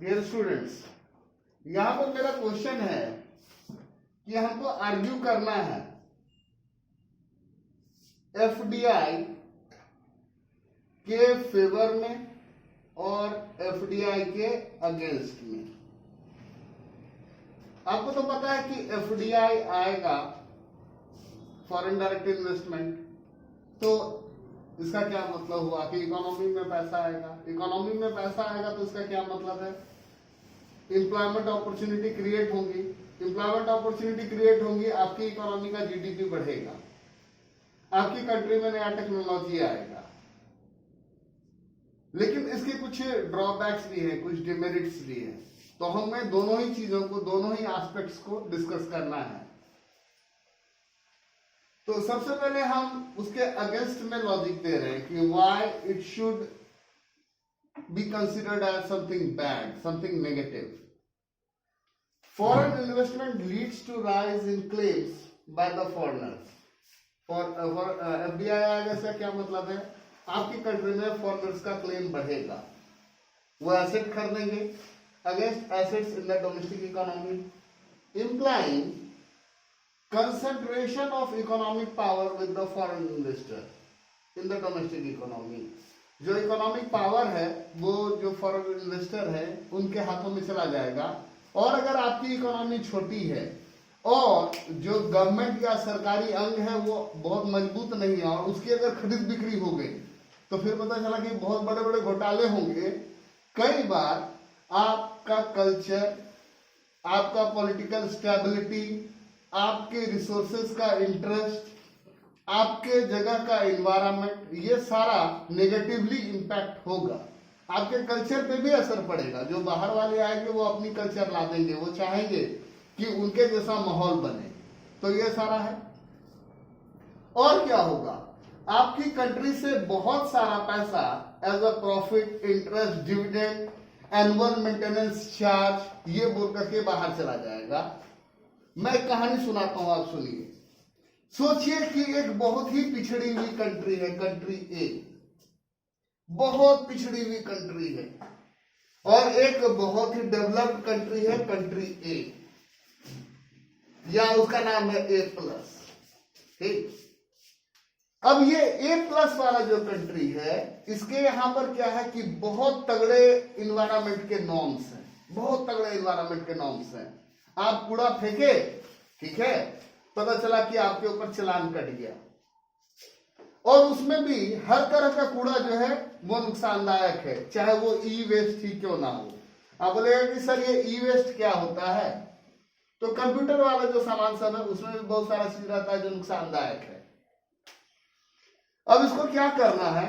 Dear students, यहां पर मेरा क्वेश्चन है कि हमको आर्ग्यू करना है एफडीआई के फेवर में और एफडीआई के अगेंस्ट में। आपको तो पता है कि एफडीआई आएगा फॉरेन डायरेक्ट इन्वेस्टमेंट, तो इसका क्या मतलब हुआ कि इकोनॉमी में पैसा आएगा। इकोनॉमी में पैसा आएगा तो इसका क्या मतलब है, एम्प्लॉयमेंट अपॉर्चुनिटी क्रिएट होंगी। एम्प्लॉयमेंट अपॉर्चुनिटी क्रिएट होंगी, आपकी इकोनॉमी का जीडीपी बढ़ेगा, आपकी कंट्री में नया टेक्नोलॉजी आएगा। लेकिन इसके कुछ ड्रॉबैक्स भी हैं, कुछ डिमेरिट्स भी हैं, तो हमें दोनों ही चीजों को, दोनों ही एस्पेक्ट्स को डिस्कस करना है। तो सबसे पहले हम उसके अगेंस्ट में लॉजिक दे रहे हैं कि why it should be considered as something bad, something negative. Foreign investment leads to rise in claims by the foreigners. FDI आएगा, इसका क्या मतलब है, आपकी कंट्री में फॉरेनर्स का क्लेम बढ़ेगा, वो एसेट खरीदेंगे against assets in the domestic economy, implying concentration of economic power with the foreign investor in the domestic economy। जो इकोनॉमिक पावर है वो जो फॉरेन इन्वेस्टर है उनके हाथों में चला जाएगा। और अगर आपकी इकोनॉमी छोटी है और जो गवर्नमेंट या सरकारी अंग है वो बहुत मजबूत नहीं है और उसकी अगर खरीद बिक्री हो गई तो फिर पता चला कि बहुत बड़े बड़े घोटाले होंगे। कई बार आपका कल्चर, आपका पॉलिटिकल स्टेबिलिटी, आपके रिसोर्सेज का इंटरेस्ट, आपके जगह का एनवायरनमेंट, ये सारा नेगेटिवली इंपैक्ट होगा। आपके कल्चर पे भी असर पड़ेगा। जो बाहर वाले आएंगे वो अपनी कल्चर ला देंगे, वो चाहेंगे कि उनके जैसा माहौल बने, तो ये सारा है। और क्या होगा, आपकी कंट्री से बहुत सारा पैसा as a profit, interest, dividend, annual maintenance charge, ये बोल करके बाहर चला जाएगा। मैं कहानी सुनाता हूं, आप सुनिए। सोचिए कि एक बहुत ही पिछड़ी हुई कंट्री है, कंट्री ए, बहुत पिछड़ी हुई कंट्री है, और एक बहुत ही डेवलप्ड कंट्री है, कंट्री ए, या उसका नाम है ए प्लस। ठीक, अब ये ए प्लस वाला जो कंट्री है, इसके यहां पर क्या है कि बहुत तगड़े इन्वायरमेंट के नॉर्म्स हैं, बहुत तगड़े इन्वायरमेंट के नॉर्म्स हैं। आप कूड़ा फेंके, ठीक है, पता चला कि आपके ऊपर चालान कट गया, और उसमें भी हर तरह का कूड़ा जो है वो नुकसानदायक है, चाहे वो ई वेस्ट ही क्यों ना हो। आप बोलेगा कि सर ये ई वेस्ट क्या होता है, तो कंप्यूटर वाला जो सामान सब है उसमें भी बहुत सारा चीज रहता है जो नुकसानदायक है। अब इसको क्या करना है,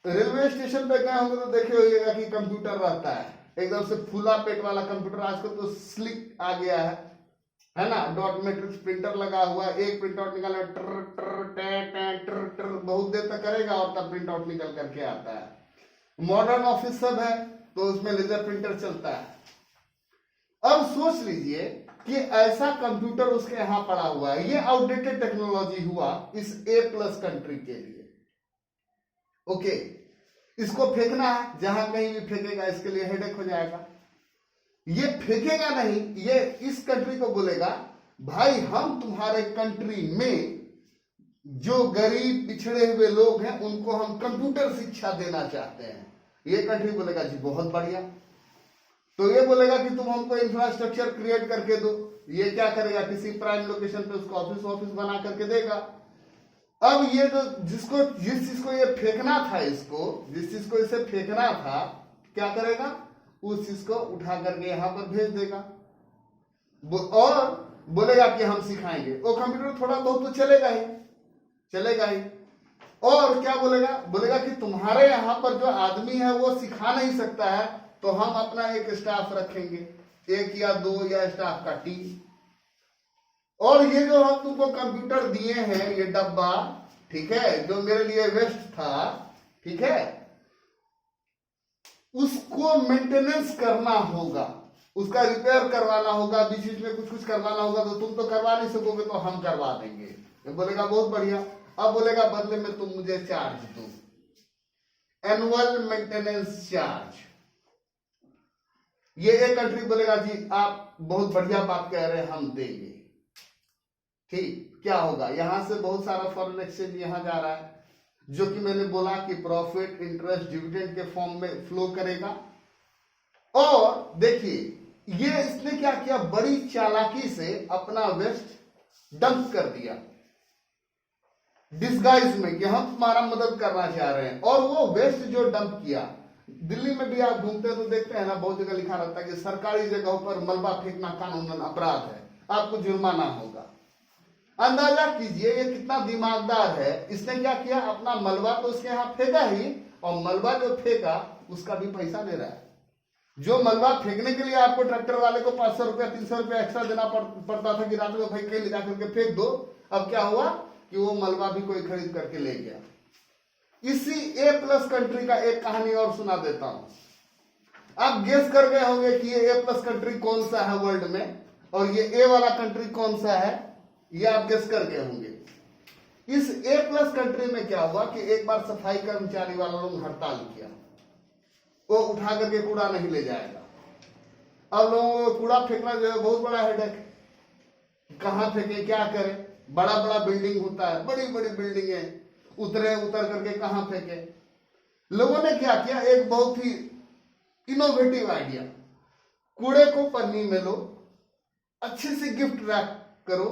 रेलवे स्टेशन पे गए होंगे तो देखे होइएगा कि कंप्यूटर रहता है, एकदम से फूला पेट वाला कंप्यूटर। आजकल तो स्लिक आ गया है ना, डॉट मैट्रिक्स प्रिंटर लगा हुआ है, एक प्रिंट आउट निकाला टर टर टर टर बहुत देर तक करेगा और तब प्रिंट आउट निकल करके आता है। मॉडर्न ऑफिस सब है तो उसमें लेजर प्रिंटर चलता है। अब सोच लीजिए कि ऐसा कंप्यूटर उसके यहां पड़ा हुआ है, ये आउटडेटेड टेक्नोलॉजी हुआ इस ए प्लस कंट्री के लिए। ओके, इसको फेंकना है, जहां कहीं भी फेंकेगा इसके लिए हेडेक हो जाएगा। ये फेंकेगा नहीं, ये इस कंट्री को बोलेगा भाई हम तुम्हारे कंट्री में जो गरीब पिछड़े हुए लोग हैं उनको हम कंप्यूटर शिक्षा देना चाहते हैं। ये कंट्री बोलेगा जी बहुत बढ़िया। तो ये बोलेगा कि तुम हमको इंफ्रास्ट्रक्चर क्रिएट करके दो। ये क्या करेगा, किसी प्राइम लोकेशन पे उसको ऑफिस बना करके देगा। अब ये जो जिस चीज को ये फेंकना था, जिस चीज को इसे फेंकना था, क्या करेगा, उस चीज को उठा करके यहां पर भेज देगा और बोलेगा कि हम सिखाएंगे। वो कंप्यूटर थोड़ा बहुत तो चलेगा ही। और क्या बोलेगा कि तुम्हारे यहां पर जो आदमी है वो सिखा नहीं सकता है, तो हम अपना एक स्टाफ रखेंगे, 1 या 2 या स्टाफ का टीम। और ये जो हम तुमको कंप्यूटर दिए हैं, ये डब्बा, ठीक है, जो मेरे लिए वेस्ट था, ठीक है, उसको मेंटेनेंस करना होगा, उसका रिपेयर करवाना होगा, बीच में कुछ करवाना होगा, तो तुम तो करवा नहीं सकोगे तो हम करवा देंगे। ये बोलेगा बहुत बढ़िया। अब बोलेगा बदले में तुम मुझे चार्ज दो, एनुअल मेंटेनेंस चार्ज। ये एक कंट्री बोलेगा जी आप बहुत बढ़िया बात कह रहे हैं, हम देंगे। ठीक, क्या होगा, यहां से बहुत सारा फॉरेन एक्सचेंज यहां जा रहा है, जो कि मैंने बोला कि प्रॉफिट, इंटरेस्ट, डिविडेंड के फॉर्म में फ्लो करेगा। और देखिए ये इसने क्या किया, बड़ी चालाकी से अपना वेस्ट डंप कर दिया डिस्गाइज में कि हम तुम्हारा मदद करना चाह रहे हैं। और वो वेस्ट जो डंप किया, दिल्ली में भी आप घूमते हैं तो देखते हैं ना, बहुत जगह लिखा रहता है कि सरकारी जगहों पर मलबा फेंकना कानूनन अपराध है, आपको जुर्माना होगा। अंदाजा कीजिए ये कितना दिमागदार है। इसने क्या किया, अपना मलबा तो उसके यहां फेंका ही, और मलबा जो फेंका उसका भी पैसा ले रहा है। जो मलबा फेंकने के लिए आपको ट्रैक्टर वाले को 500 रुपया 300 रुपया एक्स्ट्रा देना पड़ता था कि रात में भाई कहीं ले जाकर के फेंक दो, अब क्या हुआ कि वो मलबा भी कोई खरीद करके ले गया। इसी A+ कंट्री का एक कहानी और सुना देता हूं। आप गेस कर गए होंगे कि ये A+ कंट्री कौन सा है वर्ल्ड में, और ये A वाला कंट्री कौन सा है, ये आप गेस कर गए होंगे। इस A+ कंट्री में क्या हुआ कि एक बार सफाई कर्मचारी वालों ने हड़ताल किया, वो उठा करके कूड़ा नहीं ले जाएगा। अब लोगों को कूड़ा फेंकना जो है बहुत बड़ा हेडेक है, कहां फेंके, क्या करें, बड़ा बड़ा बिल्डिंग होता है, बड़ी बड़ी बिल्डिंग है, उतर करके कहां फेंके। लोगों ने क्या किया, एक बहुत ही इनोवेटिव आइडिया, कूड़े को पन्नी में लो, अच्छी सी गिफ्ट रैप करो,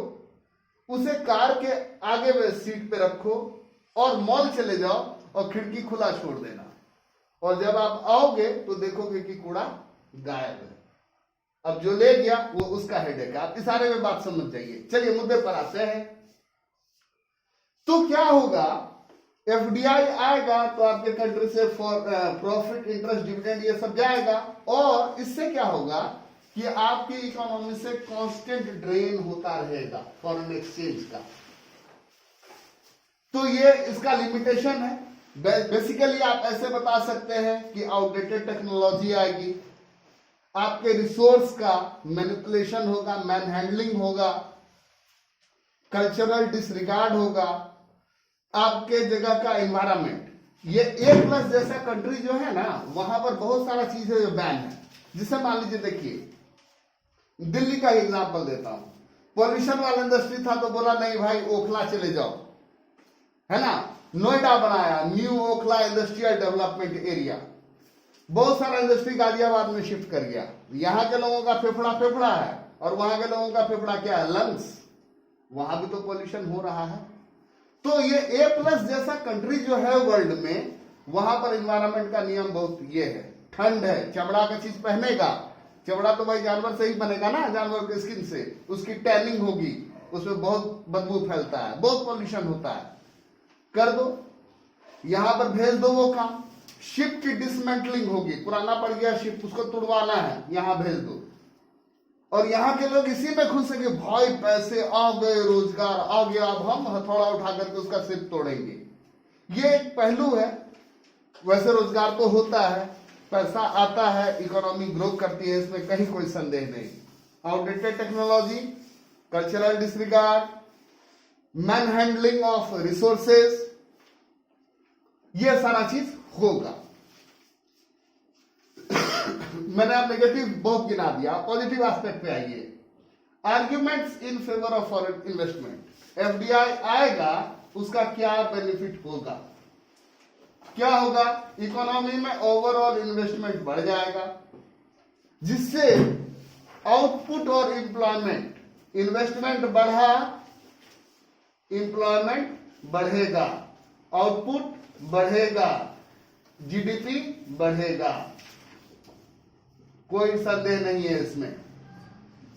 उसे कार के आगे में सीट पे रखो और मॉल चले जाओ और खिड़की खुला छोड़ देना, और जब आप आओगे तो देखोगे कि कूड़ा गायब है। अब जो ले गया वो उसका हेडेक है। आप इशारे में बात समझ जाइए। चलिए मुद्दे पर आते हैं। तो क्या होगा, FDI आएगा तो आपके कंट्री से प्रॉफिट, इंटरेस्ट, डिविडेंड ये सब जाएगा, और इससे क्या होगा कि आपकी इकोनॉमी से कांस्टेंट ड्रेन होता रहेगा फॉरेन एक्सचेंज का। तो ये इसका लिमिटेशन है। बेसिकली आप ऐसे बता सकते हैं कि आउटडेटेड टेक्नोलॉजी आएगी, आपके रिसोर्स का मैनिपुलेशन होगा, मैन हैंडलिंग होगा, कल्चरल डिसरिगार्ड होगा, आपके जगह का एनवायरमेंट। ये A+ जैसा कंट्री जो है ना, वहां पर बहुत सारा चीजें जो बैन है। जिसे मान लीजिए, देखिए दिल्ली का एग्जांपल देता हूं, पॉल्यूशन वाला इंडस्ट्री था तो बोला नहीं भाई ओखला चले जाओ, है ना, नोएडा बनाया, new Okhla industrial development area, बहुत सारा इंडस्ट्री गाजियाबाद में शिफ्ट कर गया। यहां के लोगों का फेफड़ा है और वहां के लोगों का फेफड़ा क्या है, लंग्स, वहां भी तो पॉल्यूशन हो रहा है। तो ये A+ जैसा कंट्री जो है वर्ल्ड में, वहां पर एनवायरमेंट का नियम बहुत ये है, ठंड है, चमड़ा का चीज पहनेगा, चमड़ा तो भाई जानवर से ही बनेगा ना, जानवर के स्किन से, उसकी टैनिंग होगी, उसमें बहुत बदबू फैलता है, बहुत पॉल्यूशन होता है, कर दो, यहां पर भेज दो वो काम। शिप की डिसमेंटलिंग होगी, पुराना पड़ गया शिप, उसको तुड़वाना है, यहां भेज दो, और यहां के लोग इसी में खुश है कि भाई पैसे आ गए, रोजगार आ गया, अब हम हथौड़ा उठा करके उसका सिर तोड़ेंगे। ये एक पहलू है। वैसे रोजगार तो होता है, पैसा आता है, इकोनॉमी ग्रो करती है, इसमें कहीं कोई संदेह नहीं। Outdated technology, cultural disregard, man handling of resources, ये सारा चीज होगा। मैंने आप नेगेटिव बहुत गिना दिया, पॉजिटिव एस्पेक्ट पे आइए। Arguments in favour of foreign investment. FDI आएगा, उसका क्या बेनिफिट होगा, क्या होगा, इकोनॉमी में ओवरऑल इन्वेस्टमेंट बढ़ जाएगा, जिससे आउटपुट और एम्प्लॉयमेंट, इन्वेस्टमेंट बढ़ा, एम्प्लॉयमेंट बढ़ेगा, आउटपुट बढ़ेगा, GDP बढ़ेगा, कोई संदेह नहीं है इसमें।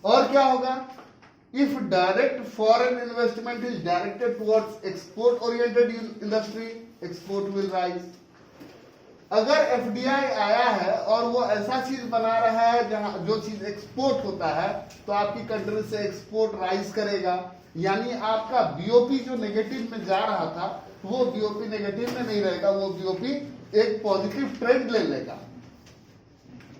और क्या होगा, if direct foreign investment is directed towards export oriented industry, export will rise. अगर FDI आया है और वो ऐसा चीज बना रहा है जहां जो चीज एक्सपोर्ट होता है, तो आपकी कंट्री से एक्सपोर्ट राइज करेगा, यानी आपका BOP जो नेगेटिव में जा रहा था वो BOP नेगेटिव में नहीं रहेगा, वो BOP एक पॉजिटिव ट्रेंड ले लेगा।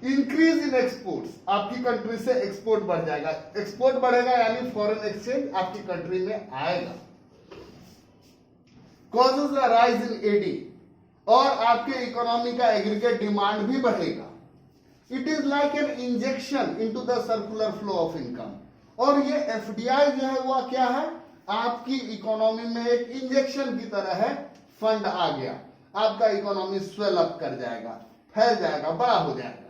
इंक्रीज इन एक्सपोर्ट्स, आपकी कंट्री से एक्सपोर्ट बढ़ जाएगा, एक्सपोर्ट बढ़ेगा यानी फॉरेन एक्सचेंज आपकी कंट्री में आएगा। Causes a rise in AD, और आपके इकोनॉमी का एग्रीगेट डिमांड भी बढ़ेगा। It is like an injection into the circular flow of income. और ये एफडीआई जो है वो क्या है, आपकी इकोनॉमी में एक इंजेक्शन की तरह है। फंड आ गया, आपका इकोनॉमी स्वेल अप कर जाएगा, फैल जाएगा, बड़ा हो जाएगा।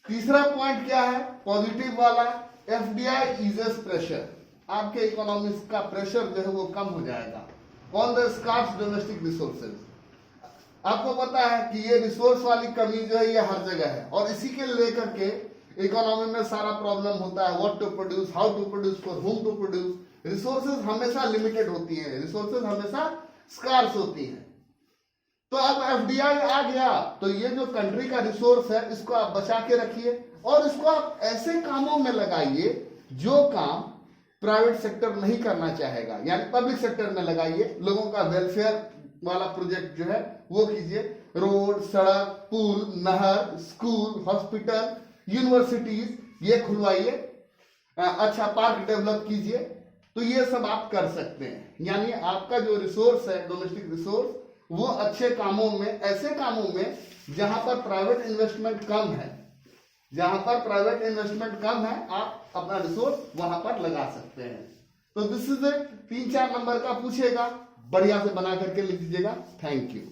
तीसरा पॉइंट क्या है, पॉजिटिव वाला, एफडीआई इजेस प्रेशर। आपके इकोनॉमी का प्रेशर जो है वो कम हो जाएगा on the scarce domestic resources. आपको पता है कि ये रिसोर्स वाली कमी जो है ये हर जगह है, और इसी के लेकर के इकोनॉमी में सारा प्रॉब्लम होता है। What to produce, how to produce, for whom to produce. Resources हमेशा लिमिटेड होती हैं, रिसोर्सेज हमेशा स्कार्स होती हैं। तो अब एफडीआई आ गया तो ये जो कंट्री का रिसोर्स है इसको आप बचा के रखिए, और इसको आप ऐसे कामों में लगाइए जो काम प्राइवेट सेक्टर नहीं करना चाहेगा, यानी पब्लिक सेक्टर में लगाइए। लोगों का वेलफेयर वाला प्रोजेक्ट जो है वो कीजिए, रोड, सड़क, पुल, नहर, स्कूल, हॉस्पिटल, यूनिवर्सिटीज ये खुलवाइए, अच्छा पार्क डेवलप कीजिए। तो ये सब आप कर सकते हैं, यानी आपका जो रिसोर्स है डोमेस्टिक रिसोर्स वो अच्छे कामों में, ऐसे कामों में जहां पर प्राइवेट इन्वेस्टमेंट कम है, जहां पर प्राइवेट इन्वेस्टमेंट कम है आप अपना रिसोर्स वहां पर लगा सकते हैं। तो दिस इज इट। 3-4 नंबर का पूछेगा, बढ़िया से बना करके लिख दीजिएगा। Thank you.